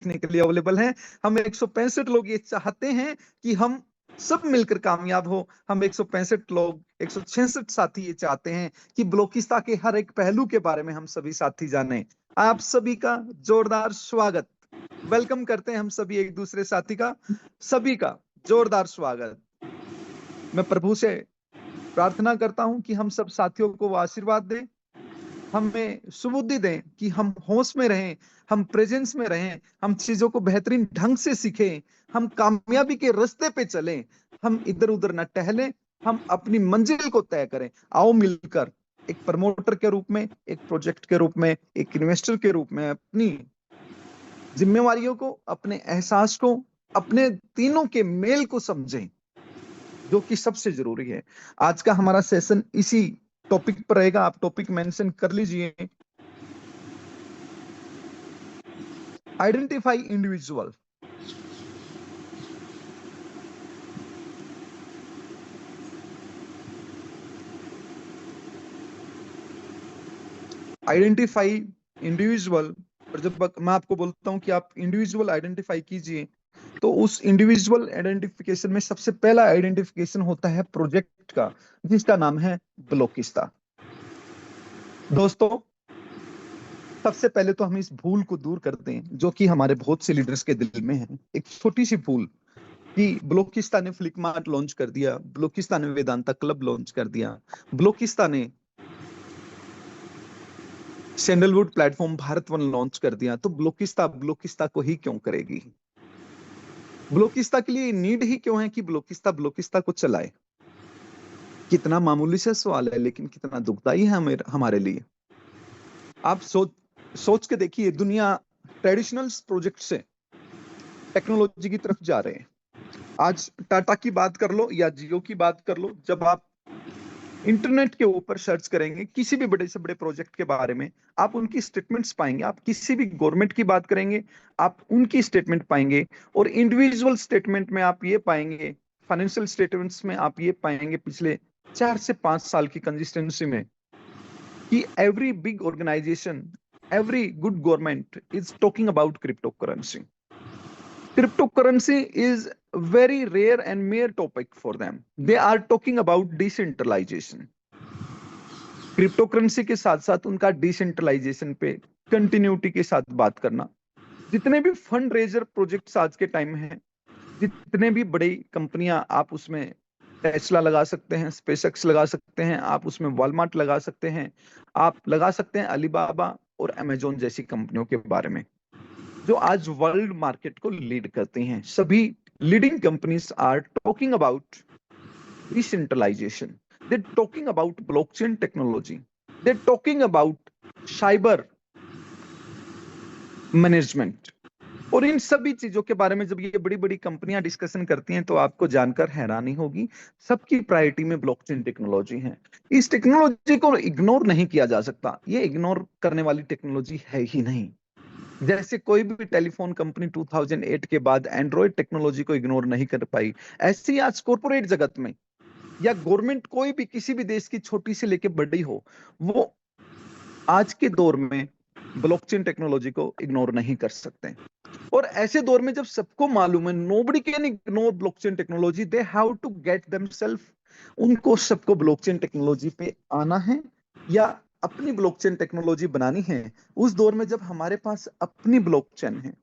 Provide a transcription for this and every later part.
सीखने के लिए अवेलेबल हैं। हम 165 लोग ये चाहते हैं कि हम सब मिलकर कामयाब हो। हम 165 लोग, 166 साथी ये चाहते हैं कि ब्लॉकिस्ता के हर एक पहलू के बारे में हम सभी साथी जानें। आप सभी का जोरदार स्वागत, वेलकम करते हैं हम सभी एक दूसरे साथी का, सभी का जोरदार स्वागत। मैं प्रभु से प्रार्थना करता हूं कि हम सब साथियों को वो आशीर्वाद दें, हमें सुबुद्धि दें कि हम होश में रहें, हम प्रेजेंस में रहें, हम चीजों को बेहतरीन ढंग से सीखें, हम कामयाबी के रास्ते पे चलें, हम इधर उधर न टहलें, हम अपनी मंजिल को तय करें। आओ मिलकर एक प्रमोटर के रूप में, एक प्रोजेक्ट के रूप में, एक इन्वेस्टर के रूप में अपनी जिम्मेवारियों को, अपने एहसास को, अपने तीनों के मेल को समझें, जो कि सबसे जरूरी है। आज का हमारा सेशन इसी टॉपिक पर रहेगा। आप टॉपिक मेंशन कर लीजिए, आइडेंटिफाई इंडिविजुअल। Identify individual. और जब मैं आपको बोलता हूं कि आप इंडिविजुअल आइडेंटिफाई कीजिए, तो उस इंडिविजुअल आइडेंटिफिकेशन में सबसे पहला आइडेंटिफिकेशन होता है प्रोजेक्ट का, जिसका नाम है ब्लॉकिस्ता। दोस्तों, सबसे पहले तो हम इस भूल को दूर करते हैं जो कि हमारे बहुत से लीडर्स के दिल में है, एक छोटी सी भूल कि ब्लॉकिस्ता ने फ्लिपमार्ट लॉन्च कर दिया, ब्लॉकिस्ता ने वेदांता क्लब लॉन्च कर दिया, ब्लॉकिस्ता ने sandalwood platform Bharat one launch कर दिया, तो ब्लॉकिस्ता ब्लॉकिस्ता को ही क्यों करेगी? ब्लॉकिस्ता के लिए नीड ही क्यों है कि ब्लॉकिस्ता ब्लॉकिस्ता को चलाए? कितना मामूली सा सवाल है, लेकिन कितना दुखदाई है हमारे लिए। आप सोच के देखिए, दुनिया ट्रेडिशनल प्रोजेक्ट से टेक्नोलॉजी की तरफ जा रहे हैं। आज टाटा की बात कर लो या जियो की बात कर लो, जब आप इंटरनेट के ऊपर सर्च करेंगे किसी भी बड़े से बड़े प्रोजेक्ट के बारे में, आप उनकी स्टेटमेंट्स पाएंगे। आप किसी भी गवर्नमेंट की बात करेंगे, आप उनकी स्टेटमेंट पाएंगे। और इंडिविजुअल स्टेटमेंट में आप ये पाएंगे, फाइनेंशियल स्टेटमेंट्स में आप ये पाएंगे पिछले 4 से 5 साल की कंसिस्टेंसी में, कि every big organisation, every good government is talking about cryptocurrency. Cryptocurrency is very rare and mere topic for them. They are talking about decentralization. Cryptocurrency के साथ साथ उनका डिसेंट्रलाइजेशन पे कंटिन्यूटी के साथ बात करना। जितने भी फंड रेजर प्रोजेक्ट्स आज के टाइम में हैं, जितने भी बड़ी कंपनियां, आप उसमें टेस्ला लगा सकते हैं, स्पेसएक्स लगा सकते हैं, आप उसमें वॉलमार्ट लगा सकते हैं, आप लगा सकते हैं अलीबाबा और अमेजोन जैसी कंपनियों के बारे में, जो आज वर्ल्ड मार्केट को लीड करती हैं। सभी leading companies are talking about decentralisation, they talking about blockchain technology, they talking about cyber management. और इन सभी चीजों के बारे में जब ये बड़ी बड़ी कंपनियां डिस्कशन करती हैं, तो आपको जानकर हैरानी होगी, सबकी प्रायोरिटी में ब्लॉकचेन टेक्नोलॉजी है। इस टेक्नोलॉजी को इग्नोर नहीं किया जा सकता, ये इग्नोर करने वाली टेक्नोलॉजी है ही नहीं। जैसे कोई भी टेलीफोन कंपनी 2008 के बाद एंड्रॉइड टेक्नोलॉजी को इग्नोर नहीं कर पाई, ऐसे ही आज कॉर्पोरेट जगत में या गवर्नमेंट कोई भी किसी भी देश की छोटी से लेकर बड़ी हो, वो आज के दौर में ब्लॉकचेन टेक्नोलॉजी को इग्नोर नहीं कर सकते। और ऐसे दौर में जब सबको मालूम है nobody can ignore blockchain technology, they have to get themselves, उनको सबको ब्लॉकचेन टेक्नोलॉजी पे आना है या अपनी ब्लॉकचेन टेक्नोलॉजी बनानी है। उस दौर में जब हमारे पास अपनी ब्लॉकचेन है,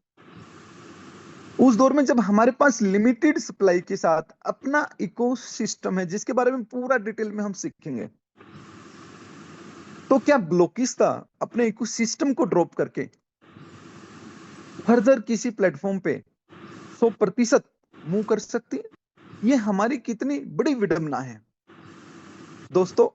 उस दौर में जब हमारे पास लिमिटेड सप्लाई के साथ अपना इकोसिस्टम है, जिसके बारे में पूरा डिटेल में हम सीखेंगे, तो क्या ब्लॉकिस्ता अपने इकोसिस्टम को ड्रॉप करके फर्दर किसी प्लेटफॉर्म पे 100% मूव कर सकती है? ये हमारी कितनी बड़ी विडंबना है। दोस्तों,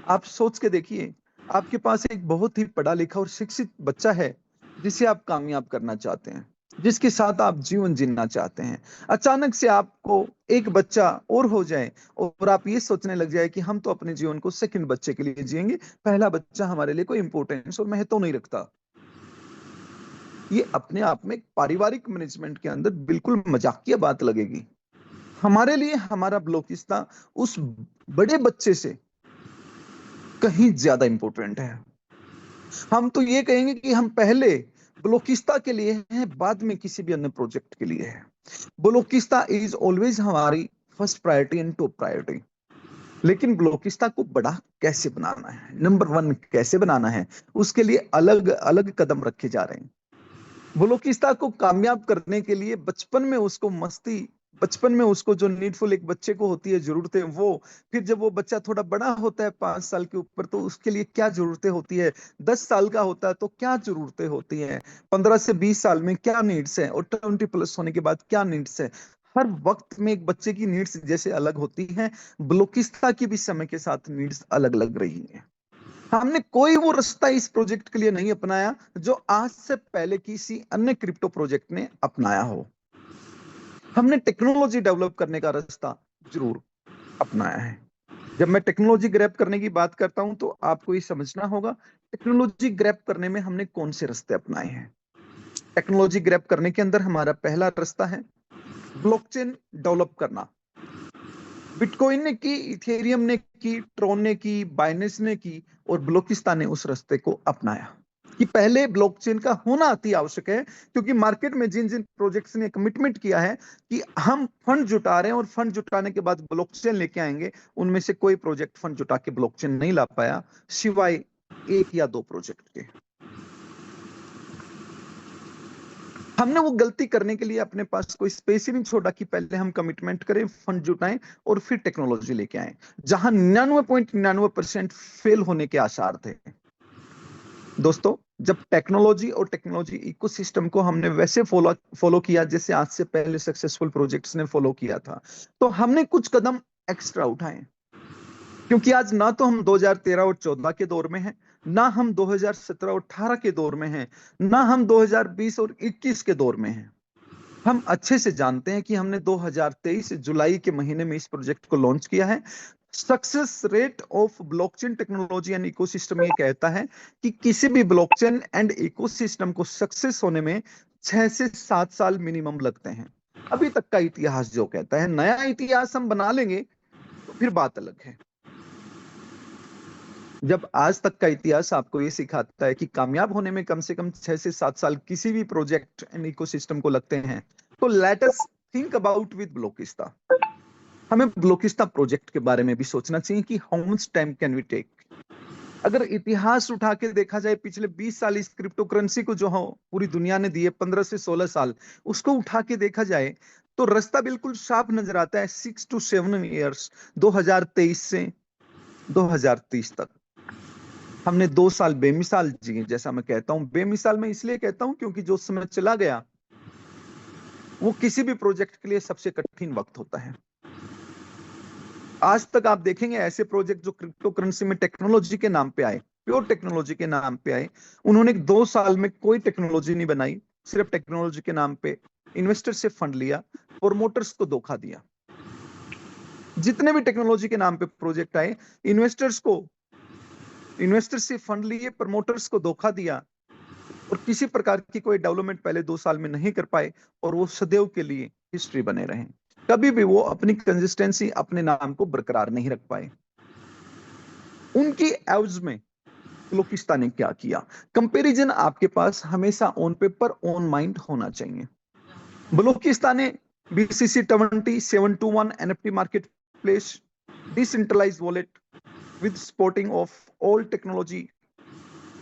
आप सोच के देखिए, आपके पास एक बहुत ही पढ़ा लिखा और शिक्षित बच्चा है जिसे आप कामयाब करना चाहते हैं, जिसके साथ आप जीवन जीना चाहते हैं। अचानक से आपको एक बच्चा और हो जाए और आप ये सोचने लग जाए कि हम तो अपने जीवन को सेकंड बच्चे के लिए जिएंगे, पहला बच्चा हमारे लिए कोई इंपॉर्टेंस और महत्व नहीं रखता। ये अपने आप में पारिवारिक मैनेजमेंट के अंदर बिल्कुल मजाकिया बात लगेगी। हमारे लिए हमारा ब्लॉकिस्ता उस बड़े बच्चे से कहीं ज्यादा इंपॉर्टेंट है। हम तो ये कहेंगे कि हम पहले ब्लोकिस्ता के लिए है, बाद में किसी भी अन्य प्रोजेक्ट के लिए है। ब्लोकिस्ता इज ऑलवेज हमारी first priority and top priority. लेकिन ब्लोकिस्ता को बड़ा कैसे बनाना है, नंबर वन कैसे बनाना है, उसके लिए अलग अलग कदम रखे जा रहे हैं। ब्लोकिस्ता को कामयाब करने के लिए बचपन में उसको जो नीडफुल एक बच्चे को होती है जरूरतें, वो फिर जब वो बच्चा थोड़ा बड़ा होता है 5 साल के ऊपर, तो उसके लिए क्या जरूरतें होती है, 10 साल का होता है तो क्या जरूरतें होती हैं, 15 से 20 साल में क्या नीड्स है, और 20+ होने के बाद क्या नीड्स है। हर वक्त में एक बच्चे की नीड्स जैसे अलग होती हैं, ब्लोकिस्ता की भी समय के साथ नीड्स अलग अलग रही हैं। हमने कोई वो रास्ता इस प्रोजेक्ट के लिए नहीं अपनाया जो आज से पहले किसी अन्य क्रिप्टो प्रोजेक्ट ने अपनाया हो। हमने टेक्नोलॉजी डेवलप करने का रास्ता जरूर अपनाया है। जब मैं टेक्नोलॉजी ग्रैब करने की बात करता हूं तो आपको ये समझना होगा टेक्नोलॉजी ग्रैब करने में हमने कौन से रास्ते अपनाए हैं। टेक्नोलॉजी ग्रैब करने के अंदर हमारा पहला रास्ता है ब्लॉकचेन डेवलप करना। बिटकॉइन ने की, इथेरियम ने की, ट्रोन ने की, बाइनेंस ने की, और ब्लोकिस्ता ने उस रास्ते को अपनाया कि पहले ब्लॉकचेन का होना अति आवश्यक है, क्योंकि मार्केट में जिन जिन प्रोजेक्ट्स ने कमिटमेंट किया है कि हम फंड जुटा रहे हैं और फंड जुटाने के बाद ब्लॉकचेन लेके आएंगे, उनमें से कोई प्रोजेक्ट फंड जुटा के ब्लॉकचेन नहीं ला पाया, सिवाय 1 या 2 प्रोजेक्ट के। हमने वो गलती करने के लिए अपने पास कोई स्पेस ही नहीं छोड़ा कि पहले हम कमिटमेंट करें, फंड जुटाएं और फिर टेक्नोलॉजी लेके आए, जहां 99.99% फेल होने के आसार थे। दोस्तों, जब टेक्नोलॉजी और टेक्नोलॉजी इकोसिस्टम को हमने वैसे फॉलो किया जैसे आज से पहले सक्सेसफुल प्रोजेक्ट्स ने फॉलो किया था, तो हमने कुछ कदम एक्स्ट्रा उठाए, क्योंकि आज ना तो हम 2013 और 14 के दौर में हैं, ना हम 2017 और 18 के दौर में हैं, ना हम 2020 और 21 के दौर में हैं। हम अच्छे से जानते हैं कि हमने 2023 जुलाई के महीने में इस प्रोजेक्ट को लॉन्च किया है। Success rate of blockchain technology and ecosystem ये कहता है कि किसी भी ब्लॉकचेन एंड इकोसिस्टम को सक्सेस होने में 6 से 7 साल मिनिमम लगते हैं। अभी तक का इतिहास जो कहता है, नया इतिहास हम बना लेंगे तो फिर बात अलग है। जब आज तक का इतिहास आपको ये सिखाता है कि कामयाब होने में कम से कम 6 से 7 साल किसी भी प्रोजेक्ट एंड इकोसिस्टम को लगते हैं, तो let us think about with ब्लोकिस्ता। हमें ब्लोकिस्ता प्रोजेक्ट के बारे में भी सोचना चाहिए कि how much time can we take. अगर इतिहास उठा के देखा जाए, पिछले 20 साल इस क्रिप्टो करेंसी को जो हो पूरी दुनिया ने दिए, 15 से 16 साल, उसको उठा के देखा जाए तो रास्ता बिल्कुल साफ नजर आता है। 6 to 7 ईयर्स, 2023 से 2030 तक हमने 2 साल बेमिसाल जिए। जैसा मैं कहता हूं बेमिसाल, मैं इसलिए कहता हूं क्योंकि जो समय चला गया वो किसी भी प्रोजेक्ट के लिए सबसे कठिन वक्त होता है। आज तक आप देखेंगे ऐसे प्रोजेक्ट जो क्रिप्टो करेंसी में टेक्नोलॉजी के नाम पे आए, प्योर टेक्नोलॉजी के नाम पे आए, उन्होंने 2 साल में कोई टेक्नोलॉजी नहीं बनाई, सिर्फ टेक्नोलॉजी के नाम पे इन्वेस्टर से फंड लिया, प्रोमोटर्स को धोखा दिया। जितने भी टेक्नोलॉजी के नाम पे प्रोजेक्ट आए, इन्वेस्टर से फंड लिए, प्रमोटर्स को धोखा दिया, और किसी प्रकार की कोई डेवलपमेंट पहले 2 साल में नहीं कर पाए, और वो सदैव के लिए हिस्ट्री बने रहे। कभी भी वो अपनी कंसिस्टेंसी, अपने नाम को बरकरार नहीं रख पाए। उनकी एवज में ब्लोकिस्ता ने क्या किया? कंपैरिजन आपके पास हमेशा ऑन पेपर, ऑन माइंड होना चाहिए। ब्लोकिस्ता ने BCC20 721 NFT market place, decentralised wallet with supporting of all technology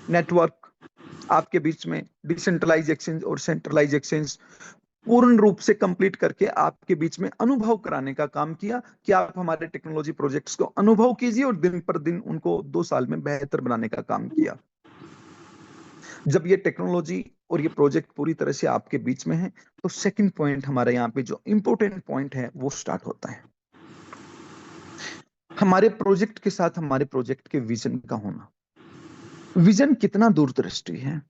network, आपके बीच में डिसेंट्रलाइज एक्सचेंज और सेंट्रलाइज एक्सचेंज पूर्ण रूप से कंप्लीट करके आपके बीच में अनुभव कराने का काम किया कि आप हमारे टेक्नोलॉजी प्रोजेक्ट्स को अनुभव कीजिए, और दिन पर दिन उनको 2 साल में बेहतर बनाने का काम किया। जब ये टेक्नोलॉजी और ये प्रोजेक्ट पूरी तरह से आपके बीच में है, तो सेकंड पॉइंट हमारे यहाँ पे जो इंपॉर्टेंट पॉइंट है वो स्टार्ट होता है। हमारे प्रोजेक्ट के साथ हमारे प्रोजेक्ट के विजन का होना। विजन कितना दूरदृष्टि है?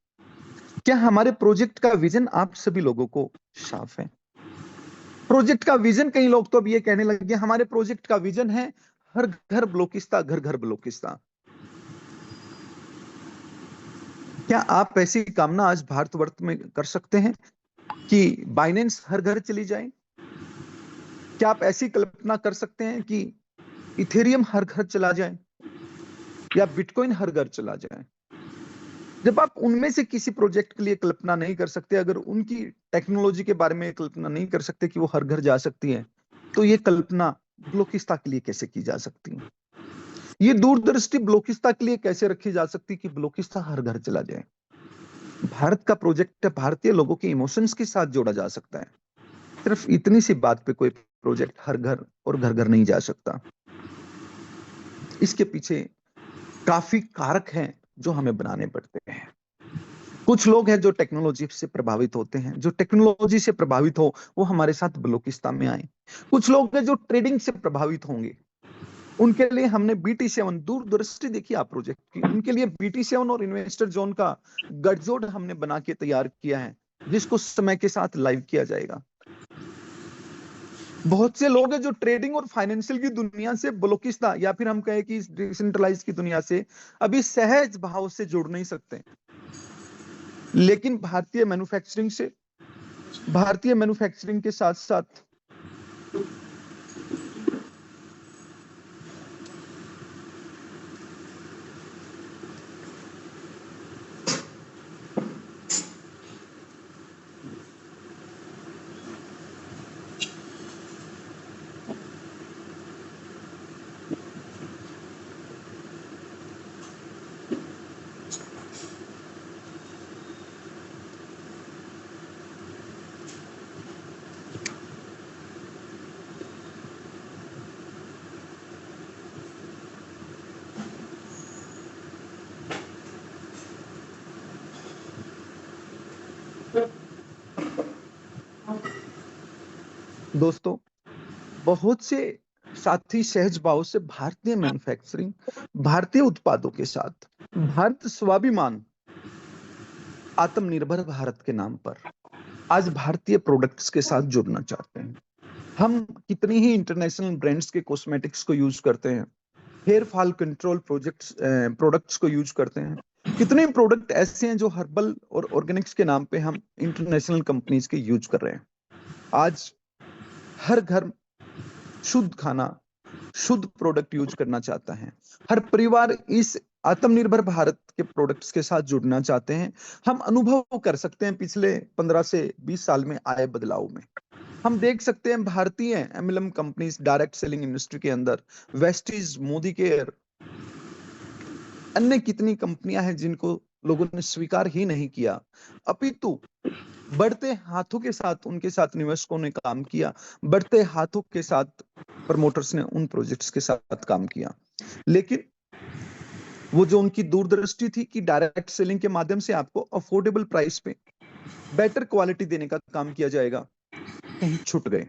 क्या हमारे प्रोजेक्ट का विजन आप सभी लोगों को साफ है? प्रोजेक्ट का विजन, कई लोग तो अब ये कहने लगे हमारे प्रोजेक्ट का विजन है हर घर ब्लोकिस्ता, घर घर ब्लोकिस्ता। क्या आप ऐसी कामना आज भारतवर्ष में कर सकते हैं कि बाइनेंस हर घर चली जाए? क्या आप ऐसी कल्पना कर सकते हैं कि इथेरियम हर घर चला जाए या बिटकॉइन हर घर चला जाए? जब आप उनमें से किसी प्रोजेक्ट के लिए कल्पना नहीं कर सकते, अगर उनकी टेक्नोलॉजी के बारे में कल्पना नहीं कर सकते कि वो हर घर जा सकती है, तो ये कल्पना ब्लॉकिस्ता के लिए कैसे की जा सकती है? ये दूरदृष्टि ब्लॉकिस्ता के लिए कैसे रखी जा सकती है कि ब्लॉकिस्ता हर घर चला जाए? भारत का प्रोजेक्ट भारतीय लोगों के इमोशंस के साथ जोड़ा जा सकता है। सिर्फ इतनी सी बात पे कोई प्रोजेक्ट हर घर और घर घर नहीं जा सकता। इसके पीछे काफी कारक हैं जो हमें बनाने पड़ते हैं। कुछ लोग हैं जो टेक्नोलॉजी से प्रभावित होते हैं, जो टेक्नोलॉजी से प्रभावित हो वो हमारे साथ बलूचिस्तान में आए। कुछ लोग हैं जो ट्रेडिंग से प्रभावित होंगे, उनके लिए हमने BT7 दूरदृष्टि देखिए आप प्रोजेक्ट की, उनके लिए BT7 और इन्वेस्टर जोन का गठजोड़ हमने बना के तैयार किया है, जिसको समय के साथ लाइव किया जाएगा। बहुत से लोग हैं जो ट्रेडिंग और फाइनेंशियल की दुनिया से बलूचिस्तान या फिर हम कहें कि डिसेंट्रलाइज की दुनिया से अभी सहज भाव से जुड़ नहीं सकते, लेकिन भारतीय मैन्युफैक्चरिंग के साथ साथ दोस्तों, बहुत से साथी सहज भाव से भारतीय मैन्युफैक्चरिंग, भारतीय उत्पादों के साथ भारत स्वाभिमान, आत्मनिर्भर भारत के नाम पर आज भारतीय प्रोडक्ट्स के साथ जुड़ना चाहते हैं। हम कितनी ही इंटरनेशनल ब्रांड्स के कॉस्मेटिक्स को यूज करते हैं, हेयर फॉल कंट्रोल प्रोडक्ट्स को यूज करते हैं। कितने प्रोडक्ट ऐसे हैं जो हर्बल और ऑर्गेनिक्स के नाम पे हम इंटरनेशनल कंपनीज के यूज कर रहे हैं। आज हर घर शुद्ध खाना, शुद्ध प्रोडक्ट यूज करना चाहता है। हर परिवार इस आत्मनिर्भर भारत के प्रोडक्ट्स के साथ जुड़ना चाहते हैं। हम अनुभव कर सकते हैं पिछले 15 से 20 साल में आए बदलाव में। हम देख सकते हैं भारतीय MLM companies direct selling industry के अंदर वेस्टीज, मोदी केयर, अन्य कितनी कंपनियां हैं जिनको लोगों ने स्वीकार ही नहीं किया, अपितु बढ़ते हाथों के साथ उनके साथ निवेशकों ने काम किया, बढ़ते हाथों के साथ प्रमोटर्स ने उन प्रोजेक्ट्स के साथ काम किया। लेकिन वो जो उनकी दूरदृष्टि थी कि डायरेक्ट सेलिंग के माध्यम से आपको अफोर्डेबल प्राइस पे बेटर क्वालिटी देने का काम किया जाएगा, कहीं छूट गए।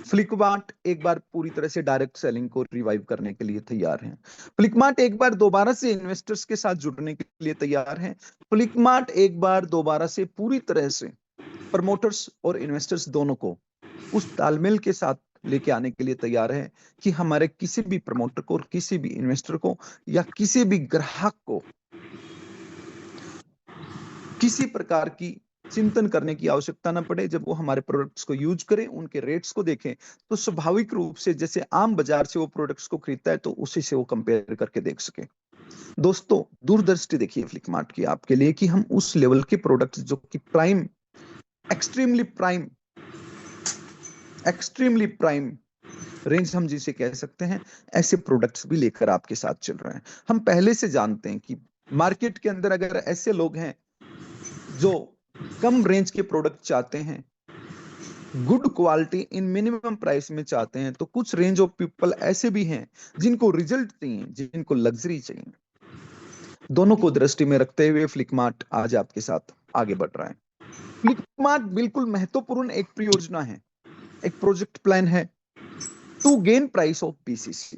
फ्लिपकार्ट एक बार पूरी तरह से डायरेक्ट सेलिंग को रिवाइव करने के लिए तैयार है। फ्लिपकार्ट एक बार दोबारा से इन्वेस्टर्स के साथ जुड़ने के लिए तैयार है। फ्लिपकार्ट एक बार दोबारा से पूरी तरह से प्रमोटर्स और इन्वेस्टर्स दोनों को उस तालमेल के साथ लेके आने के लिए तैयार है कि हमारे किसी भी प्रमोटर को, किसी भी इन्वेस्टर को या किसी भी ग्राहक को किसी प्रकार की चिंतन करने की आवश्यकता ना पड़े। जब वो हमारे प्रोडक्ट्स को यूज करें, उनके रेट्स को देखें, तो स्वाभाविक रूप से जैसे आम बाजार से वो प्रोडक्ट्स को खरीदता है तो उसी से वो कंपेयर करके देख सके। दोस्तों, दूरदृष्टि देखिए फ्लिपकार्ट की आपके लिए कि हम उस लेवल के प्रोडक्ट्स जो कि prime, extremely prime, extremely prime range हम जिसे कह सकते हैं, ऐसे प्रोडक्ट्स भी लेकर आपके साथ चल रहे हैं। हम पहले से जानते हैं कि मार्केट के अंदर अगर ऐसे लोग हैं जो कम रेंज के प्रोडक्ट चाहते हैं, good quality in minimum price में चाहते हैं, तो कुछ रेंज ऑफ पीपल ऐसे भी हैं जिनको रिजल्ट चाहिए, जिनको लग्जरी चाहिए। दोनों को दृष्टि में रखते हुए फ्लिपकार्ट आज आपके साथ आगे बढ़ रहा है। फ्लिपकार्ट बिल्कुल महत्वपूर्ण एक परियोजना है, एक प्रोजेक्ट प्लान है to gain price of BCC।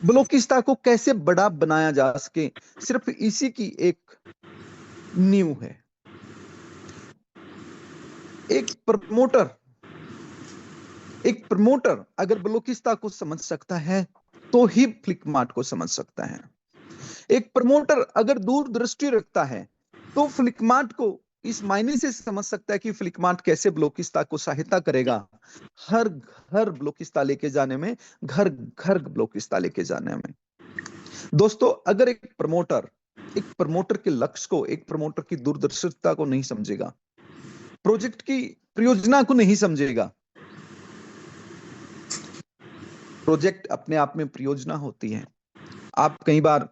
Balochistan को कैसे बड़ा बनाया जा सके, सिर्फ इसी की एक नींव है। एक प्रमोटर अगर बलूचिस्तान को समझ सकता है तो ही फ्लिपकार्ट को समझ सकता है। एक प्रमोटर अगर दूरदृष्टि रखता है तो फ्लिपकार्ट को इस मायने से समझ सकता है कि फ्लिपकार्ट कैसे बलूचिस्तान को सहायता करेगा हर घर बलूचिस्तान लेके जाने में, घर घर बलूचिस्तान लेके जाने में। दोस्तों, अगर एक प्रमोटर एक प्रमोटर के लक्ष्य को, एक प्रमोटर की दूरदर्शिता को नहीं समझेगा, प्रोजेक्ट की प्रयोजना को नहीं समझेगा। प्रोजेक्ट अपने आप में प्रयोजना होती है। आप कई बार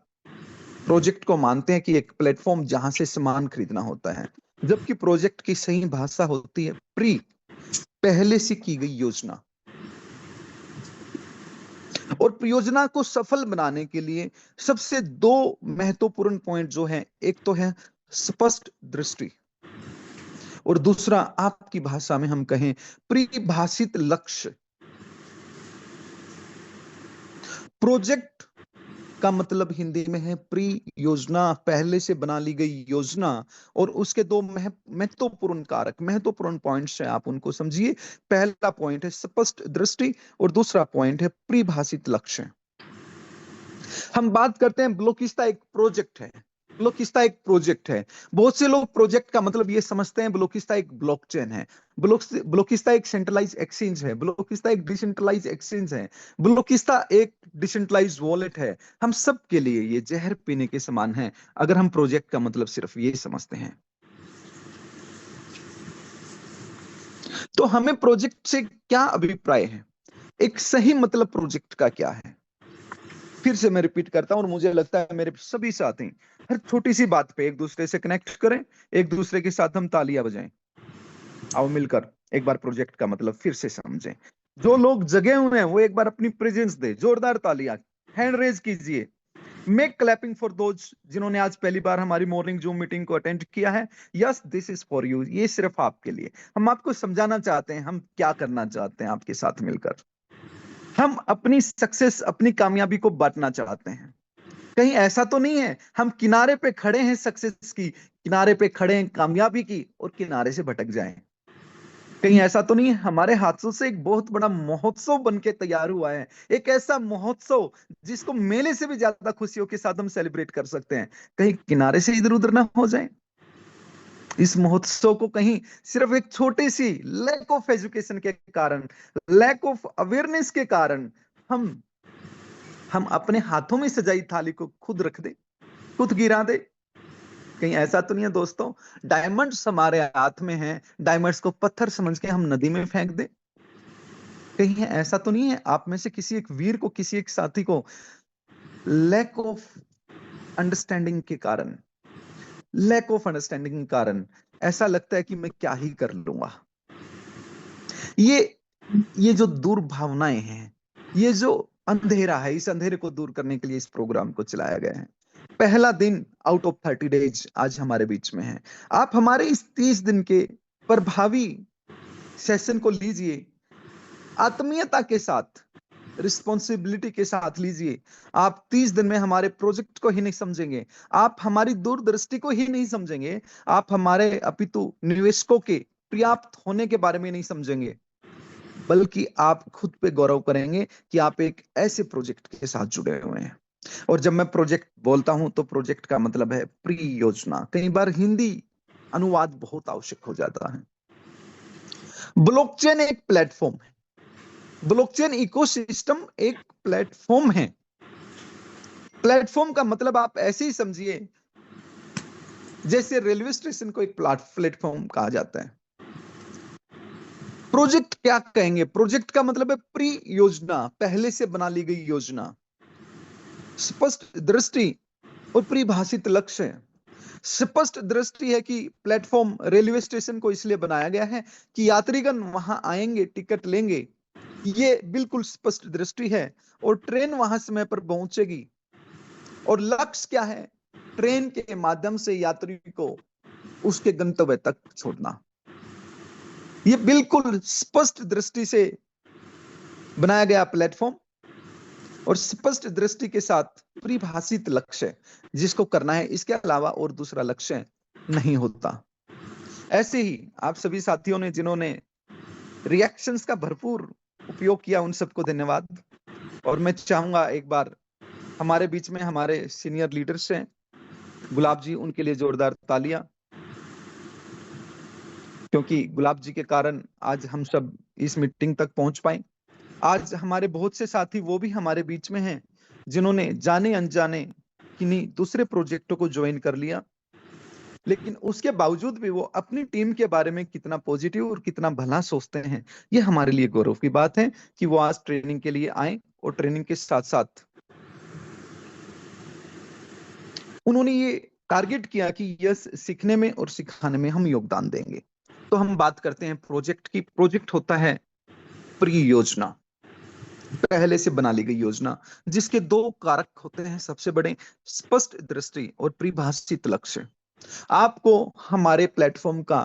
प्रोजेक्ट को मानते हैं कि एक प्लेटफॉर्म जहां से सामान खरीदना होता है, जबकि प्रोजेक्ट की सही भाषा होती है पहले से की गई योजना। और परियोजना को सफल बनाने के लिए सबसे दो महत्वपूर्ण पॉइंट जो है, एक तो है स्पष्ट दृष्टि, और दूसरा आपकी भाषा में हम कहें परिभाषित लक्ष्य। प्रोजेक्ट का मतलब हिंदी में है प्री योजना, पहले से बना ली गई योजना। और उसके दो महत्वपूर्ण कारक, महत्वपूर्ण पॉइंट्स हैं, आप उनको समझिए। पहला पॉइंट है स्पष्ट दृष्टि और दूसरा पॉइंट है परिभाषित लक्ष्य। हम बात करते हैं ब्लॉकिस्ता एक प्रोजेक्ट है। ब्लॉकिस्ता एक प्रोजेक्ट है। बहुत से लोग प्रोजेक्ट का मतलब ये समझते हैं ब्लॉकिस्ता एक ब्लॉकचेन है, ब्लॉकिस्ता एक सेंट्रलाइज एक्सचेंज है, ब्लॉकिस्ता एक डिसेंट्रलाइज एक्सचेंज है, ब्लॉकिस्ता एक डिसेंट्रलाइज वॉलेट है। हम सब के लिए ये जहर पीने के समान है अगर हम प्रोजेक्ट का मतलब सिर्फ ये समझते हैं। तो हमें प्रोजेक्ट से क्या अभिप्राय है, एक सही मतलब प्रोजेक्ट का क्या है? फिर से मैं रिपीट करता हूं, और मुझे लगता है मेरे सभी साथी हर छोटी सी बात पे एक दूसरे से कनेक्ट करें, एक दूसरे के साथ हम तालियां बजाएं। आओ मिलकर एक बार प्रोजेक्ट का मतलब फिर से समझें। जो लोग जगे हुए हैं वो एक बार अपनी प्रेजेंस दे, जोरदार तालियां, हैंड रेज कीजिए। मेक क्लैपिंग फॉर दोज जिन्होंने आज पहली बार हमारी मॉर्निंग जूम मीटिंग को अटेंड किया है। Yes, this is for you, ये सिर्फ आपके लिए। हम आपको समझाना चाहते हैं हम क्या करना चाहते हैं आपके साथ मिलकर। हम अपनी सक्सेस, अपनी कामयाबी को बांटना चाहते हैं। कहीं ऐसा तो नहीं है हम किनारे पे खड़े हैं सक्सेस की, किनारे पे खड़े हैं कामयाबी की और किनारे से भटक जाएं। कहीं ऐसा तो नहीं है हमारे हाथों से एक बहुत बड़ा महोत्सव बनके तैयार हुआ है, एक ऐसा महोत्सव जिसको मेले से भी ज्यादा खुशियों के साथ हम सेलिब्रेट कर सकते हैं। कहीं किनारे से इधर उधर ना हो जाए। इस महोत्सव को कहीं सिर्फ एक छोटी सी लैक ऑफ एजुकेशन के कारण, लैक ऑफ अवेयरनेस के कारण हम अपने हाथों में सजाई थाली को खुद रख दे, खुद गिरा दे। कहीं ऐसा तो नहीं है दोस्तों डायमंड्स हमारे हाथ में हैं, डायमंड्स को पत्थर समझ के हम नदी में फेंक दे? कहीं ऐसा तो नहीं है आप में से किसी एक वीर को, किसी एक साथी को लैक ऑफ अंडरस्टैंडिंग के कारण, लैक ऑफ अंडरस्टैंडिंग के कारण ऐसा लगता है कि मैं क्या ही कर लूंगा? ये जो दुर्भावनाएं हैं, ये जो अंधेरा है, इस अंधेरे को दूर करने के लिए इस प्रोग्राम को चलाया गया है। पहला दिन आउट ऑफ 30 डेज आज हमारे बीच में है। आप हमारे इस 30 दिन के प्रभावी सेशन को लीजिए, आत्मीयता के साथ, रिस्पॉन्सिबिलिटी के साथ लीजिए। आप 30 दिन में हमारे प्रोजेक्ट को ही नहीं समझेंगे, आप हमारी दूरदृष्टि को ही नहीं समझेंगे, आप हमारे अपितु निवेशकों के पर्याप्त होने के बारे में नहीं समझेंगे, बल्कि आप खुद पे गौरव करेंगे कि आप एक ऐसे प्रोजेक्ट के साथ जुड़े हुए हैं। और जब मैं प्रोजेक्ट बोलता हूं तो प्रोजेक्ट का मतलब है प्री योजना। कई बार हिंदी अनुवाद बहुत आवश्यक हो जाता है। ब्लॉकचेन एक प्लेटफॉर्म है, ब्लॉकचेन इकोसिस्टम एक प्लेटफॉर्म है। प्लेटफॉर्म का मतलब आप ऐसे ही समझिए जैसे रेलवे स्टेशन को एक प्लेटफॉर्म कहा जाता है। प्रोजेक्ट क्या कहेंगे? प्रोजेक्ट का मतलब है प्री योजना, पहले से बना ली गई योजना, स्पष्ट दृष्टि और परिभाषित लक्ष्य। स्पष्ट दृष्टि है कि प्लेटफॉर्म रेलवे स्टेशन को इसलिए बनाया गया है कि यात्रीगण वहां आएंगे, टिकट लेंगे, ये बिल्कुल स्पष्ट दृष्टि है। और ट्रेन वहां समय पर पहुंचेगी। और लक्ष्य क्या है? ट्रेन के माध्यम से यात्री को उसके गंतव्य तक छोड़ना। ये बिल्कुल स्पष्ट दृष्टि से बनाया गया प्लेटफॉर्म और स्पष्ट दृष्टि के साथ परिभाषित लक्ष्य जिसको करना है, इसके अलावा और दूसरा लक्ष्य नहीं होता। ऐसे ही आप सभी साथियों ने जिन्होंने रिएक्शंस का भरपूर उपयोग किया, उन सबको धन्यवाद। और मैं चाहूंगा एक बार हमारे बीच में हमारे सीनियर लीडर्स हैं गुलाब जी, उनके लिए जोरदार तालियां, क्योंकि गुलाब जी के कारण आज हम सब इस मीटिंग तक पहुंच पाए। आज हमारे बहुत से साथी वो भी हमारे बीच में हैं जिन्होंने जाने अनजाने किन्हीं दूसरे प्रोजेक्टों को ज्वाइन कर लिया, लेकिन उसके बावजूद भी वो अपनी टीम के बारे में कितना पॉजिटिव और कितना भला सोचते हैं, ये हमारे लिए गौरव की बात है कि वो आज ट्रेनिंग के लिए आए और ट्रेनिंग के साथ साथ उन्होंने ये टारगेट किया कि यस, सीखने में और सिखाने में हम योगदान देंगे। तो हम बात करते हैं प्रोजेक्ट की। प्रोजेक्ट होता है प्री योजना, पहले से बना ली गई योजना, जिसके दो कारक होते हैं सबसे बड़े, स्पष्ट दृष्टि और परिभाषित लक्ष्य। आपको हमारे प्लेटफॉर्म का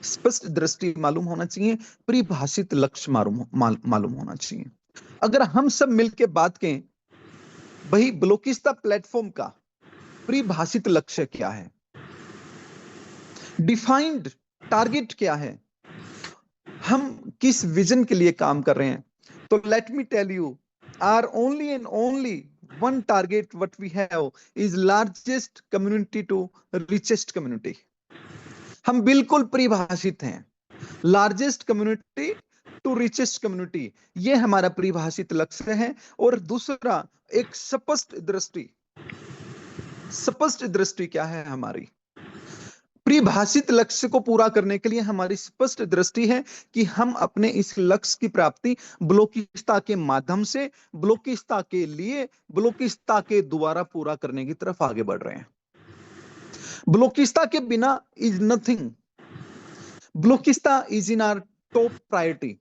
स्पष्ट दृष्टि मालूम होना चाहिए, परिभाषित लक्ष्य मालूम होना चाहिए। अगर हम सब मिलकर बात करें भाई ब्लॉकिस्ता प्लेटफॉर्म का परिभाषित लक्ष्य क्या है, डिफाइंड टारगेट क्या है, हम किस विजन के लिए काम कर रहे हैं, तो let me tell you, our only and only one target what we have is largest community to richest community। हम बिल्कुल परिभाषित हैं, largest community to richest community, ये हमारा परिभाषित लक्ष्य है। और दूसरा एक स्पष्ट दृष्टि। स्पष्ट दृष्टि क्या है हमारी? परिभाषित लक्ष्य को पूरा करने के लिए हमारी स्पष्ट दृष्टि है कि हम अपने इस लक्ष्य की प्राप्ति ब्लॉकिस्ता के माध्यम से, ब्लॉकिस्ता के लिए, ब्लॉकिस्ता के द्वारा पूरा करने की तरफ आगे बढ़ रहे हैं। ब्लॉकिस्ता के बिना इज नथिंग। ब्लॉकिस्ता is in our top priority.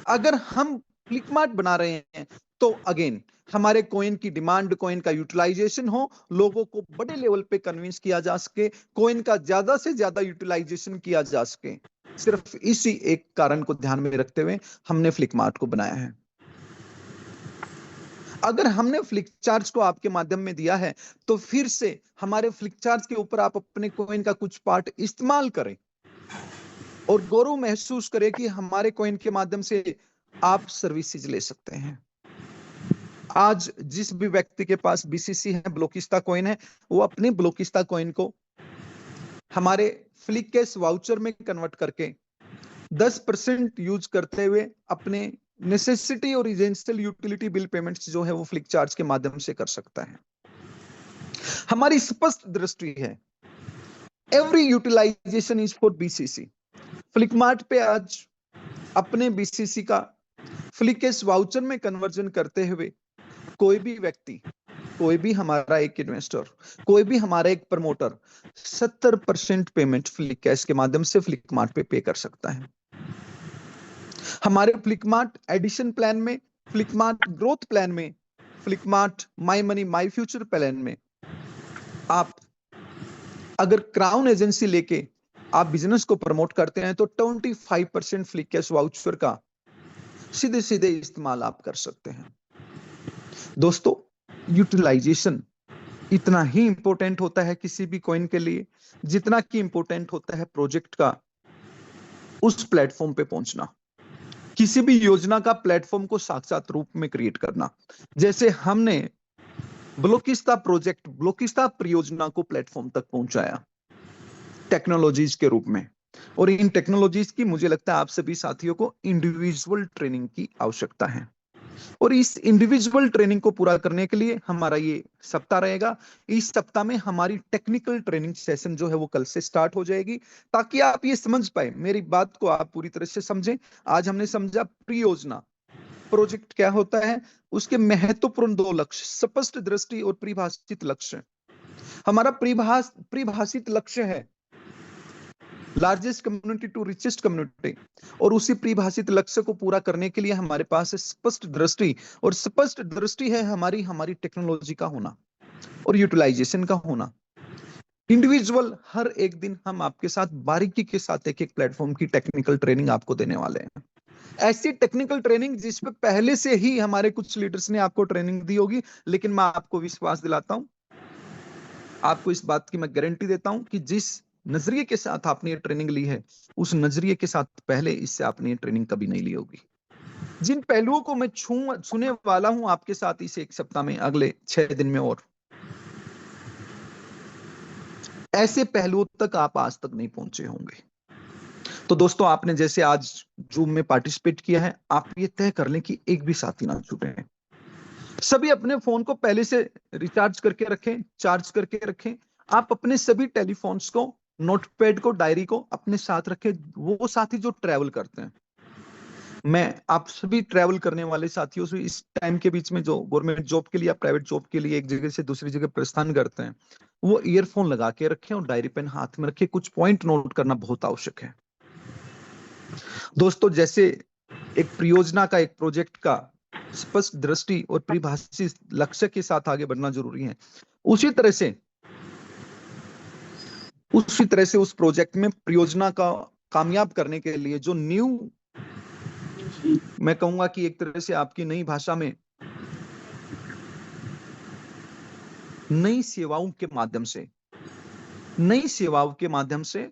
अगर हम फ्लिकमार्ट बना रहे हैं तो अगेन हमारे कॉइन की डिमांड, कॉइन का यूटिलाइजेशन हो, लोगों को बड़े लेवल पे कन्विंस किया जा सके, कॉइन का ज्यादा से ज्यादा यूटिलाइजेशन किया जा सके। सिर्फ इसी एक कारण को ध्यान में रखते हुए हमने फ्लिकमार्ट को बनाया है। अगर हमने फ्लिक चार्ज को आपके माध्यम में दिया है तो फिर से हमारे फ्लिक चार्ज के ऊपर आप अपने कॉइन का कुछ पार्ट इस्तेमाल करें और गौरव महसूस करें कि हमारे कॉइन के माध्यम से आप सर्विसेज ले सकते हैं। आज जिस भी व्यक्ति के पास बीसीसी है, ब्लॉकिस्ता कॉइन है, वो अपने ब्लॉकिस्ता कॉइन को हमारे फ्लिक कैश वाउचर में कन्वर्ट करके 10% यूज करते हुए अपने नेसेसिटी और इसेंशियल यूटिलिटी बिल पेमेंट्स जो है वो फ्लिक चार्ज के माध्यम से कर सकता है। हमारी स्पष्ट दृष्टि है, every utilization is for BCC. Flickmart पे आज अपने बीसीसी का फ्लिक कैश वाउचर में कन्वर्जन करते हुए कोई भी व्यक्ति, कोई भी हमारा एक इन्वेस्टर, कोई भी हमारा एक प्रमोटर 70% पेमेंट फ्लिक कैश के माध्यम से फ्लिकमार्ट पे कर सकता है। हमारे फ्लिकमार्ट एडिशन प्लान में, फ्लिकमार्ट ग्रोथ प्लान में, Flickmart my money my future plan में आप अगर क्राउन एजेंसी लेके आप बिजनेस को प्रमोट करते हैं तो 25% फ्लिक कैश वाउचर का सीधे सीधे इस्तेमाल आप कर सकते हैं। दोस्तों, यूटिलाइजेशन इतना ही इंपॉर्टेंट होता है किसी भी कॉइन के लिए जितना कि इंपॉर्टेंट होता है प्रोजेक्ट का उस प्लेटफॉर्म पे पहुंचना, किसी भी योजना का प्लेटफॉर्म को साक्षात रूप में क्रिएट करना। जैसे हमने ब्लॉकिस्ता प्रोजेक्ट, ब्लॉकिस्ता परियोजना को प्लेटफॉर्म तक पहुंचाया टेक्नोलॉजीज के रूप में, और इन टेक्नोलॉजीज की मुझे लगता है आप सभी साथियों को इंडिविजुअल ट्रेनिंग की आवश्यकता है। और इस इंडिविजुअल ट्रेनिंग को पूरा करने के लिए हमारा ये सप्ताह रहेगा। इस सप्ताह में हमारी टेक्निकल ट्रेनिंग सेशन जो है वो कल से स्टार्ट हो जाएगी, ताकि आप ये समझ पाए, मेरी बात को आप पूरी तरह से समझें। आज हमने समझा प्री योजना, प्रोजेक्ट क्या होता है, उसके महत्वपूर्ण दो लक्ष्य, स्पष्ट दृष्टि और परिभाषित लक्ष्य। हमारा परिभाषित लक्ष्य है largest community to richest community, और उसी परिभाषित लक्ष्य को पूरा करने के लिए हमारे पास स्पष्ट दृष्टि, और स्पष्ट दृष्टि है हमारी टेक्नोलॉजी का होना और यूटिलाइजेशन का होना। इंडिविजुअल हर एक दिन हम आपके साथ बारीकी के साथ एक एक प्लेटफॉर्म की टेक्निकल ट्रेनिंग आपको देने वाले हैं। ऐसी टेक्निकल ट्रेनिंग जिस पे पहले से ही हमारे कुछ लीडर्स ने आपको ट्रेनिंग दी होगी, लेकिन मैं आपको विश्वास दिलाता हूं, आपको इस बात की मैं गारंटी देता हूं कि जिस नजरिए के साथ आपने ये ट्रेनिंग ली है, उस नजरिए के साथ पहले इससे आपने ये ट्रेनिंग कभी नहीं ली होगी। जिन पहलुओं को मैं छूने वाला हूं आपके साथ इस एक सप्ताह में, अगले 6 दिन में, और ऐसे पहलुओं तक आप आज तक नहीं पहुंचे होंगे। तो दोस्तों, आपने जैसे आज जूम में पार्टिसिपेट किया है, आप ये तय कर लें कि एक भी साथी ना छूटे। सभी अपने फोन को पहले से रिचार्ज करके रखें, चार्ज करके रखें। आप अपने सभी टेलीफोन्स को, नोटपैड को, डायरी को अपने साथ रखें। वो साथी जो ट्रैवल करते हैं, मैं आप सभी ट्रैवल करने वाले साथियों से इस टाइम के बीच में, जो गवर्नमेंट जॉब के लिए या प्राइवेट जॉब के लिए एक जगह से दूसरी जगह प्रस्थान करते हैं, वो ईयरफोन लगा के रखें और डायरी पेन हाथ में रखें। कुछ पॉइंट नोट करना बहुत आवश्यक है दोस्तों। जैसे एक परियोजना का, एक प्रोजेक्ट का स्पष्ट दृष्टि और परिभाषित लक्ष्य के साथ आगे बढ़ना जरूरी है, उसी तरह से उस प्रोजेक्ट में परियोजना का कामयाब करने के लिए जो न्यू, मैं कहूंगा कि एक तरह से आपकी नई भाषा में नई सेवाओं के माध्यम से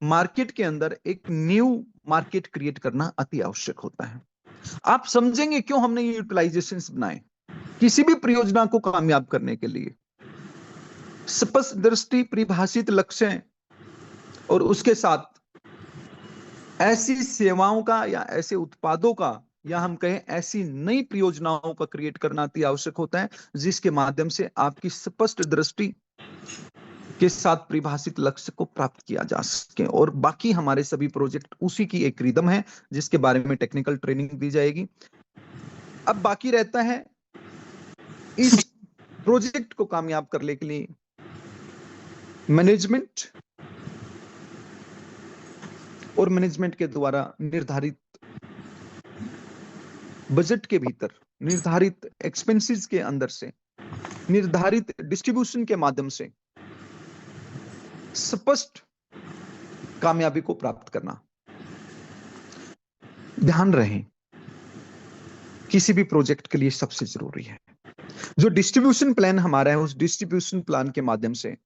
मार्केट के अंदर एक न्यू मार्केट क्रिएट करना अति आवश्यक होता है। आप समझेंगे क्यों हमने ये यूटिलाइजेशन बनाए। किसी भी परियोजना को कामयाब करने के लिए स्पष्ट दृष्टि, परिभाषित लक्ष्य और उसके साथ ऐसी सेवाओं का या ऐसे उत्पादों का, या हम कहें ऐसी नई परियोजनाओं का क्रिएट करना अति आवश्यक होता है, जिसके माध्यम से आपकी स्पष्ट दृष्टि के साथ परिभाषित लक्ष्य को प्राप्त किया जा सके। और बाकी हमारे सभी प्रोजेक्ट उसी की एक रिदम है, जिसके बारे में टेक्निकल ट्रेनिंग दी जाएगी। अब बाकी रहता है इस प्रोजेक्ट को कामयाब करने के लिए मैनेजमेंट, और मैनेजमेंट के द्वारा निर्धारित बजट के भीतर, निर्धारित एक्सपेंसेस के अंदर से, निर्धारित डिस्ट्रीब्यूशन के माध्यम से स्पष्ट कामयाबी को प्राप्त करना। ध्यान रहे, किसी भी प्रोजेक्ट के लिए सबसे जरूरी है जो डिस्ट्रीब्यूशन प्लान हमारा है, उस डिस्ट्रीब्यूशन प्लान के माध्यम से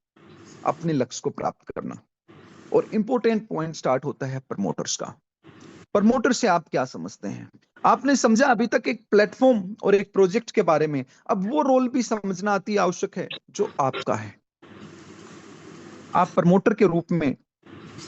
अपने लक्ष्य को प्राप्त करना। और इंपॉर्टेंट पॉइंट स्टार्ट होता है प्रमोटर्स का। प्रमोटर से आप क्या समझते हैं? आपने समझा अभी तक एक प्लेटफॉर्म और एक प्रोजेक्ट के बारे में। अब वो रोल भी समझना अति आवश्यक है जो आपका है। आप प्रमोटर के रूप में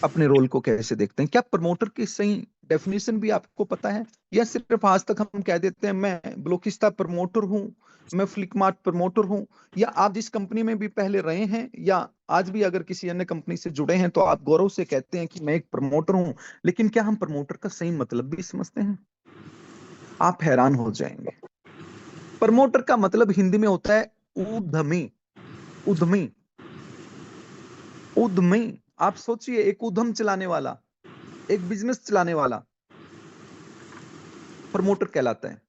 अपने रोल को कैसे देखते हैं? क्या प्रमोटर की सही डेफिनेशन भी आपको पता है, या सिर्फ आज तक हम कह देते हैं मैं ब्लॉकिस्ता प्रमोटर हूं, मैं फ्लिकमार्ट प्रमोटर हूं, या आप जिस कंपनी में भी पहले रहे हैं या आज भी अगर किसी अन्य कंपनी से जुड़े हैं तो आप गौरव से कहते हैं कि मैं एक प्रमोटर हूं, लेकिन क्या हम प्रमोटर का सही मतलब भी समझते हैं? आप हैरान हो जाएंगे। प्रमोटर का मतलब हिंदी में होता है उद्यमी। उद्यमी, उद्यमी। आप सोचिए, एक उद्यम चलाने वाला, एक बिजनेस चलाने वाला प्रमोटर कहलाता है।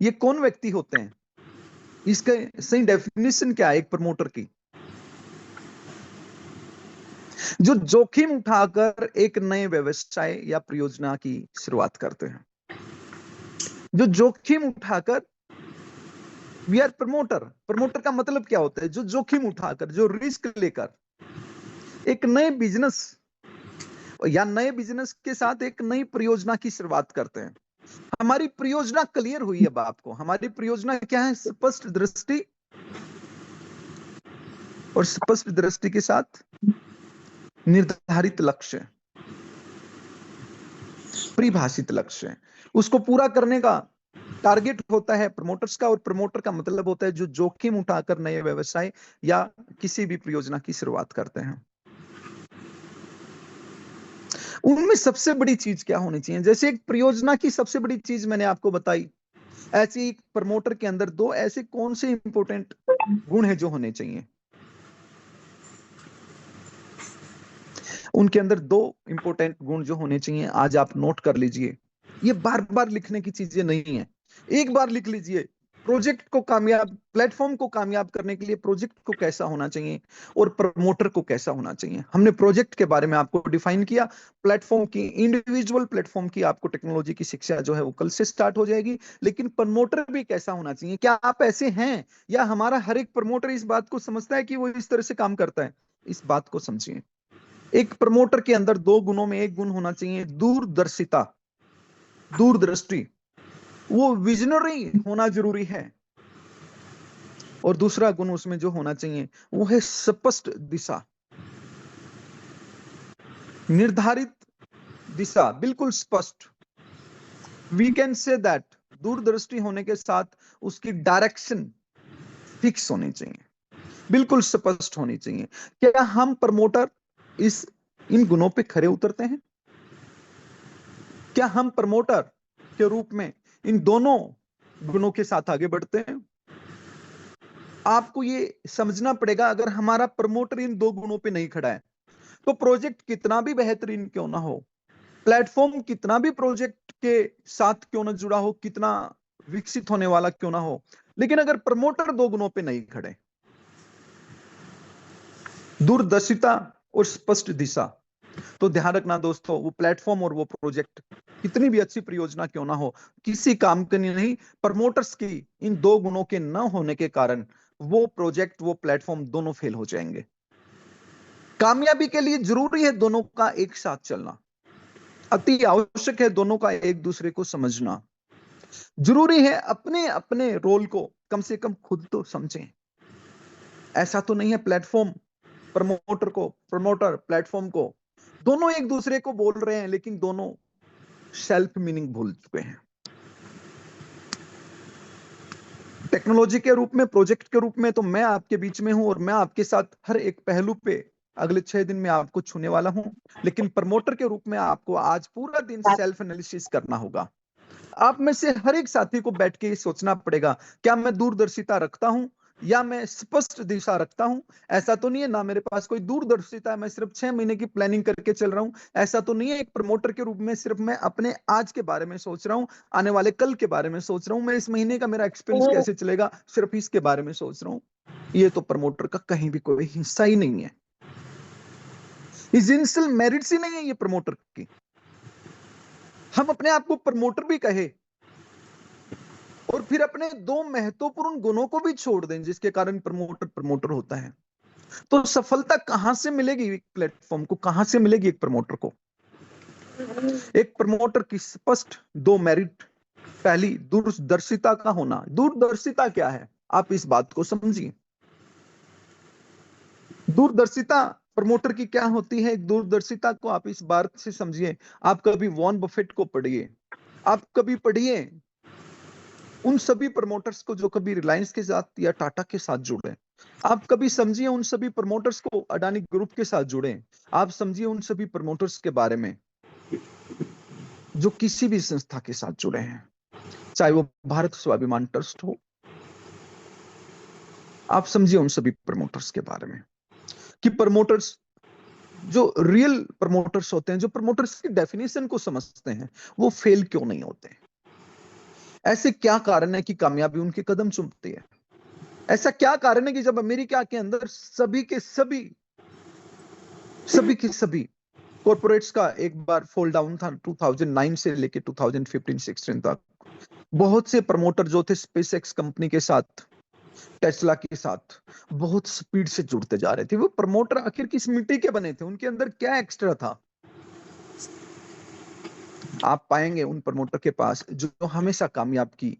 ये कौन व्यक्ति होते हैं? इसका सही डेफिनेशन क्या है एक प्रमोटर की? जो जोखिम उठाकर एक नए व्यवसाय या परियोजना की शुरुआत करते हैं। जो जोखिम उठाकर, वी आर प्रमोटर। प्रमोटर का मतलब क्या होता है? जो जोखिम उठाकर, जो रिस्क लेकर एक नए बिजनेस या नए बिजनेस के साथ एक नई परियोजना की शुरुआत करते हैं। हमारी परियोजना क्लियर हुई अब आपको। हमारी परियोजना क्या है? स्पष्ट दृष्टि, और स्पष्ट दृष्टि के साथ निर्धारित लक्ष्य, परिभाषित लक्ष्य, उसको पूरा करने का टारगेट होता है प्रमोटर्स का। और प्रमोटर का मतलब होता है जो जोखिम उठाकर नए व्यवसाय या किसी भी परियोजना की शुरुआत करते हैं। उनमें सबसे बड़ी चीज क्या होनी चाहिए? जैसे एक परियोजना की सबसे बड़ी चीज मैंने आपको बताई, ऐसी एक प्रमोटर के अंदर दो ऐसे कौन से इंपॉर्टेंट गुण है जो होने चाहिए? उनके अंदर दो इंपॉर्टेंट गुण जो होने चाहिए, आज आप नोट कर लीजिए। ये बार बार लिखने की चीजें नहीं है, एक बार लिख लीजिए। प्रोजेक्ट को कामयाब, प्लेटफॉर्म को कामयाब करने के लिए प्रोजेक्ट को कैसा होना चाहिए और प्रमोटर को कैसा होना चाहिए। हमने प्रोजेक्ट के बारे में आपको डिफाइन किया। प्लेटफॉर्म की, इंडिविजुअल प्लेटफॉर्म की आपको टेक्नोलॉजी की शिक्षा जो है वो कल से स्टार्ट हो जाएगी। लेकिन प्रमोटर भी कैसा होना चाहिए? क्या आप ऐसे हैं, या हमारा हर एक प्रमोटर इस बात को समझता है कि वो इस तरह से काम करता है? इस बात को समझिए। एक प्रमोटर के अंदर दो गुणों में एक गुण होना चाहिए दूरदर्शिता, दूरदृष्टि। वो विजनरी होना जरूरी है। और दूसरा गुण उसमें जो होना चाहिए वो है स्पष्ट दिशा, निर्धारित दिशा, बिल्कुल स्पष्ट। वी कैन से दैट दूरदृष्टि होने के साथ उसकी डायरेक्शन फिक्स होनी चाहिए, बिल्कुल स्पष्ट होनी चाहिए। क्या हम प्रमोटर इन गुणों पे खरे उतरते हैं? क्या हम प्रमोटर के रूप में इन दोनों गुणों के साथ आगे बढ़ते हैं? आपको ये समझना पड़ेगा, अगर हमारा प्रमोटर इन दो गुणों पे नहीं खड़ा है तो प्रोजेक्ट कितना भी बेहतरीन क्यों ना हो, प्लेटफॉर्म कितना भी प्रोजेक्ट के साथ क्यों ना जुड़ा हो, कितना विकसित होने वाला क्यों ना हो, लेकिन अगर प्रमोटर दो गुणों पे नहीं खड़े, दूरदर्शिता और स्पष्ट दिशा, तो ध्यान रखना दोस्तों, वो प्लेटफॉर्म और वो प्रोजेक्ट कितनी भी अच्छी परियोजना क्यों ना हो, किसी काम की नहीं। प्रमोटर्स की इन दो गुणों के न होने के कारण वो प्रोजेक्ट, वो प्लेटफॉर्म दोनों फेल हो जाएंगे। कामयाबी के लिए जरूरी है दोनों का एक साथ चलना, अति आवश्यक है दोनों का एक दूसरे को समझना। जरूरी है अपने अपने रोल को कम से कम खुद तो समझें। ऐसा तो नहीं है प्लेटफॉर्म प्रमोटर प्लेटफॉर्म को दोनों एक दूसरे को बोल रहे हैं, लेकिन दोनों सेल्फ मीनिंग भूल चुके हैं। टेक्नोलॉजी के रूप में, प्रोजेक्ट के रूप में तो मैं आपके बीच में हूं और मैं आपके साथ हर एक पहलू पे अगले 6 दिन में आपको छूने वाला हूं, लेकिन प्रमोटर के रूप में आपको आज पूरा दिन सेल्फ एनालिसिस करना होगा। आप में से हर एक साथी को बैठ के सोचना पड़ेगा, क्या मैं दूरदर्शिता रखता हूं या मैं स्पष्ट दिशा रखता हूं? ऐसा तो नहीं है ना मेरे पास कोई दूरदर्शिता है, मैं सिर्फ 6 महीने की प्लानिंग करके चल रहा हूं। ऐसा तो नहीं है एक प्रमोटर के रूप में सिर्फ मैं अपने आज के बारे में सोच रहा हूं, आने वाले कल के बारे में सोच रहा हूं, मैं इस महीने का मेरा एक्सपेंस कैसे चलेगा सिर्फ इसके बारे में सोच रहा हूं। ये तो प्रमोटर का कहीं भी कोई हिस्सा ही नहीं है, इसेंशियल मेरिट्स ही नहीं है ये प्रमोटर की। हम अपने आप को प्रमोटर भी कहे और फिर अपने दो महत्वपूर्ण गुणों को भी छोड़ दें जिसके कारण प्रमोटर प्रमोटर होता है, तो सफलता कहां से मिलेगी? एक प्लेटफॉर्म को कहां से मिलेगी? एक प्रमोटर को, एक प्रमोटर की स्पष्ट दो मेरिट, पहली दूरदर्शिता का होना। दूरदर्शिता क्या है आप इस बात को समझिए। दूरदर्शिता प्रमोटर की क्या होती है? एक दूरदर्शिता को आप इस बात से समझिए, आप कभी वॉरेन बफेट को पढ़िए, आप कभी पढ़िए उन सभी प्रमोटर्स को जो कभी रिलायंस के साथ या टाटा के साथ जुड़े, आप कभी समझिए उन सभी प्रमोटर्स को अडानी ग्रुप के साथ जुड़े, आप समझिए उन सभी प्रमोटर्स के बारे में जो किसी भी संस्था के साथ जुड़े हैं, चाहे वो भारत स्वाभिमान ट्रस्ट हो। आप समझिए उन सभी प्रमोटर्स के बारे में कि प्रमोटर्स जो रियल प्रमोटर्स होते हैं, जो प्रमोटर्स की डेफिनेशन को समझते हैं, वो फेल क्यों नहीं होते? ऐसे क्या कारण है कि कामयाबी उनके कदम चूमती है? ऐसा क्या कारण है कि जब अमेरिका के अंदर सभी के सभी कॉर्पोरेट्स का एक बार फॉल डाउन था 2009 से लेके 2015-16 तक, बहुत से प्रमोटर जो थे स्पेसएक्स कंपनी के साथ, टेस्ला के साथ बहुत स्पीड से जुड़ते जा रहे थे। वो प्रमोटर आखिर किस मिट्टी के बने थे? उनके अंदर क्या एक्स्ट्रा था? आप पाएंगे उन प्रमोटर के पास जो हमेशा कामयाब की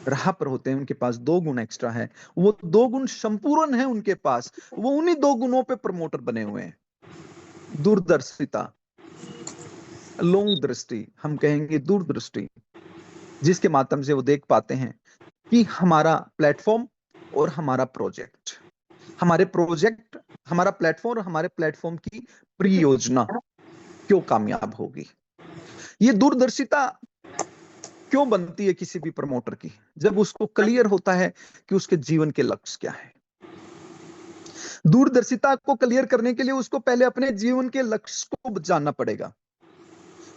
राह पर होते हैं, उनके पास दो गुण एक्स्ट्रा है, वो दो गुण संपूर्ण है उनके पास, वो उन्हीं दो गुणों पे प्रमोटर बने हुए हैं। दूरदर्शिता, लॉन्ग दृष्टि, हम कहेंगे दूरदृष्टि, जिसके माध्यम से वो देख पाते हैं कि हमारा प्लेटफॉर्म और हमारा प्रोजेक्ट, हमारा प्लेटफॉर्म और हमारे प्लेटफॉर्म की परियोजना क्यों कामयाब होगी। ये दूरदर्शिता क्यों बनती है किसी भी प्रमोटर की? जब उसको क्लियर होता है कि उसके जीवन के लक्ष्य क्या है। दूरदर्शिता को क्लियर करने के लिए उसको पहले अपने जीवन के लक्ष्य को जानना पड़ेगा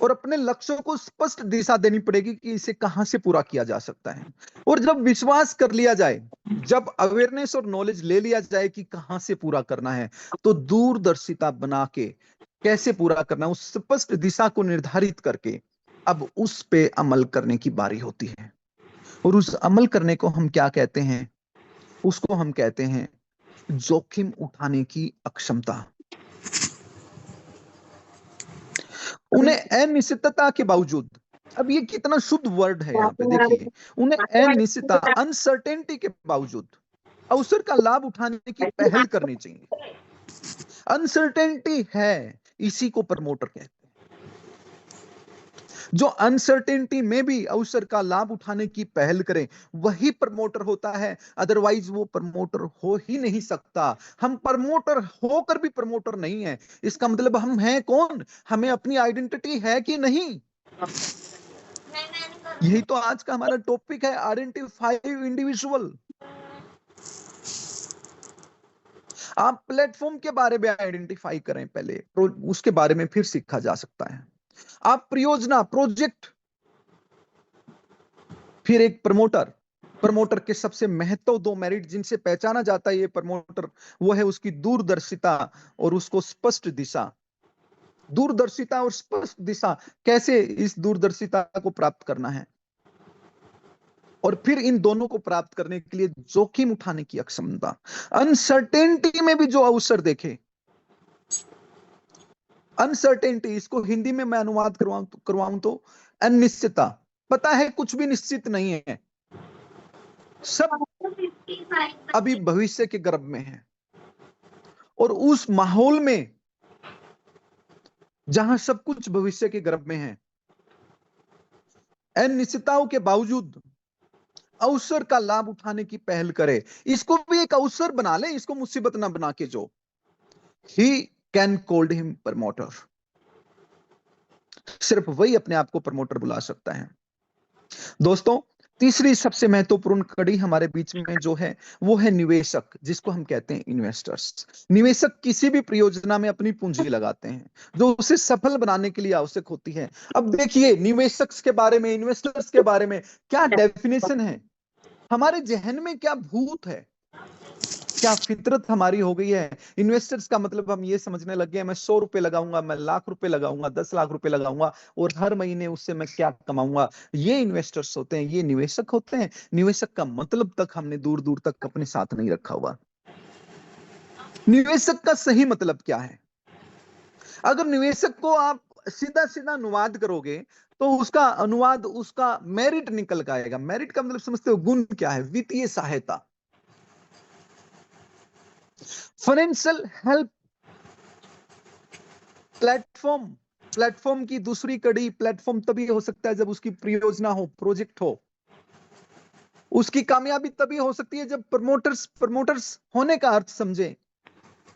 और अपने लक्ष्यों को स्पष्ट दिशा देनी पड़ेगी कि इसे कहां से पूरा किया जा सकता है। और जब विश्वास कर लिया जाए, जब अवेयरनेस और नॉलेज ले लिया जाए कि कहां से पूरा करना है, तो दूरदर्शिता बना के कैसे पूरा करना है, उस स्पष्ट दिशा को निर्धारित करके अब उस पे अमल करने की बारी होती है। और उस अमल करने को हम क्या कहते हैं? उसको हम कहते हैं जोखिम उठाने की अक्षमता। उन्हें अनिश्चितता के बावजूद, अब ये कितना शुद्ध वर्ड है यहाँ पे देखिए, उन्हें अनिश्चितता, अनसर्टेनिटी के बावजूद अवसर का लाभ उठाने की पहल करनी चाहिए। अनसर्टेनिटी है, इसी को प्रमोटर कहते हैं। जो अनसर्टेनिटी में भी अवसर का लाभ उठाने की पहल करे, वही प्रमोटर होता है, अदरवाइज वो प्रमोटर हो ही नहीं सकता। हम प्रमोटर होकर भी प्रमोटर नहीं है, इसका मतलब हम हैं कौन, हमें अपनी आइडेंटिटी है कि नहीं। यही तो आज का हमारा टॉपिक है, आइडेंटिफाई इंडिविजुअल। आप प्लेटफॉर्म के बारे में आइडेंटिफाई करें पहले, उसके बारे में फिर सीखा जा सकता है। आप परियोजना, प्रोजेक्ट, फिर एक प्रमोटर। प्रमोटर के सबसे महत्व दो मेरिट जिनसे पहचाना जाता है ये प्रमोटर, वो है उसकी दूरदर्शिता और उसको स्पष्ट दिशा। दूरदर्शिता और स्पष्ट दिशा, कैसे इस दूरदर्शिता को प्राप्त करना है, और फिर इन दोनों को प्राप्त करने के लिए जोखिम उठाने की अक्षमता। अनसर्टेनिटी में भी जो अवसर देखे, अनसर्टेनिटी, इसको हिंदी में मैं अनुवाद करवाऊं तो अनिश्चितता। पता है कुछ भी निश्चित नहीं है, सब अभी भविष्य के गर्भ में है। और उस माहौल में जहां सब कुछ भविष्य के गर्भ में है, अनिश्चितताओं के बावजूद अवसर का लाभ उठाने की पहल करे, इसको भी एक अवसर बना ले, इसको मुसीबत ना बना के, जो he can called him promoter. सिर्फ वही अपने आप को प्रमोटर बुला सकता है। दोस्तों, तीसरी सबसे महत्वपूर्ण कड़ी हमारे बीच में जो है वो है निवेशक, जिसको हम कहते हैं इन्वेस्टर्स। निवेशक किसी भी परियोजना में अपनी पूंजी लगाते हैं जो उसे सफल बनाने के लिए आवश्यक होती है। अब देखिए, निवेशक के बारे में, इन्वेस्टर्स के बारे में क्या डेफिनेशन है, हमारे जहन में क्या भूत है, क्या फितरत हमारी हो गई है। इन्वेस्टर्स का मतलब हम ये समझने लग गए, मैं 100 रुपए लगाऊंगा, मैं लाख रुपए लगाऊंगा, 10 लाख रुपए लगाऊंगा और हर महीने उससे मैं क्या कमाऊंगा। ये इन्वेस्टर्स होते हैं, ये निवेशक होते हैं। निवेशक का मतलब तक हमने दूर दूर तक अपने साथ नहीं रखा हुआ। निवेशक का सही मतलब क्या है? अगर निवेशक को आप सीधा सीधा अनुवाद करोगे तो उसका अनुवाद, उसका मेरिट निकल के आएगा। मेरिट का मतलब समझते हो, गुण क्या है? वित्तीय सहायता, फाइनेंशियल हेल्प। प्लेटफॉर्म, प्लेटफॉर्म की दूसरी कड़ी, प्लेटफॉर्म तभी हो सकता है जब उसकी परियोजना हो, प्रोजेक्ट हो। उसकी कामयाबी तभी हो सकती है जब प्रमोटर्स, प्रमोटर्स होने का अर्थ समझे।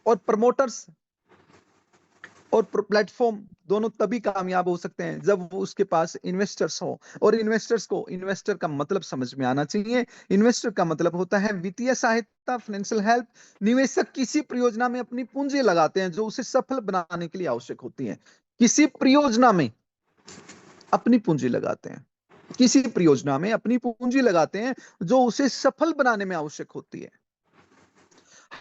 और प्रमोटर्स और प्लेटफॉर्म दोनों तभी कामयाब हो सकते हैं जब वो उसके पास इन्वेस्टर्स हो। और इन्वेस्टर्स को, इन्वेस्टर का मतलब समझ में आना चाहिए। इन्वेस्टर का मतलब होता है वित्तीय सहायता, फाइनेंशियल हेल्प। निवेशक किसी परियोजना में अपनी पूंजी लगाते हैं जो उसे सफल बनाने के लिए आवश्यक होती है। किसी परियोजना में अपनी पूंजी लगाते हैं, किसी परियोजना में अपनी पूंजी लगाते हैं जो उसे सफल बनाने में आवश्यक होती है।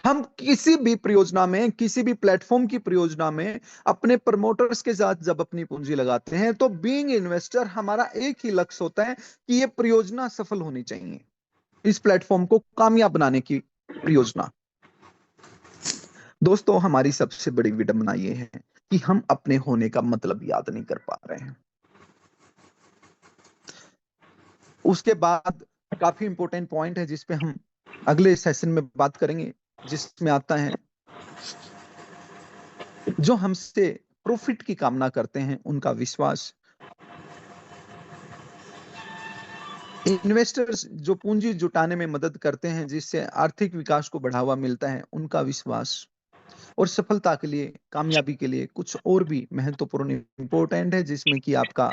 हम किसी भी परियोजना में, किसी भी प्लेटफॉर्म की परियोजना में अपने प्रमोटर्स के साथ जब अपनी पूंजी लगाते हैं तो बीइंग इन्वेस्टर हमारा एक ही लक्ष्य होता है कि ये परियोजना सफल होनी चाहिए, इस प्लेटफॉर्म को कामयाब बनाने की परियोजना। दोस्तों, हमारी सबसे बड़ी विडंबना ये है कि हम अपने होने का मतलब याद नहीं कर पा रहे हैं। उसके बाद काफी इंपॉर्टेंट पॉइंट है जिस पे हम अगले सेशन में बात करेंगे, जिसमें आता है जो हमसे प्रॉफिट की कामना करते हैं उनका विश्वास। इन्वेस्टर्स जो पूंजी जुटाने में मदद करते हैं जिससे आर्थिक विकास को बढ़ावा मिलता है, उनका विश्वास। और सफलता के लिए, कामयाबी के लिए कुछ और भी महत्वपूर्ण इंपॉर्टेंट है जिसमें कि आपका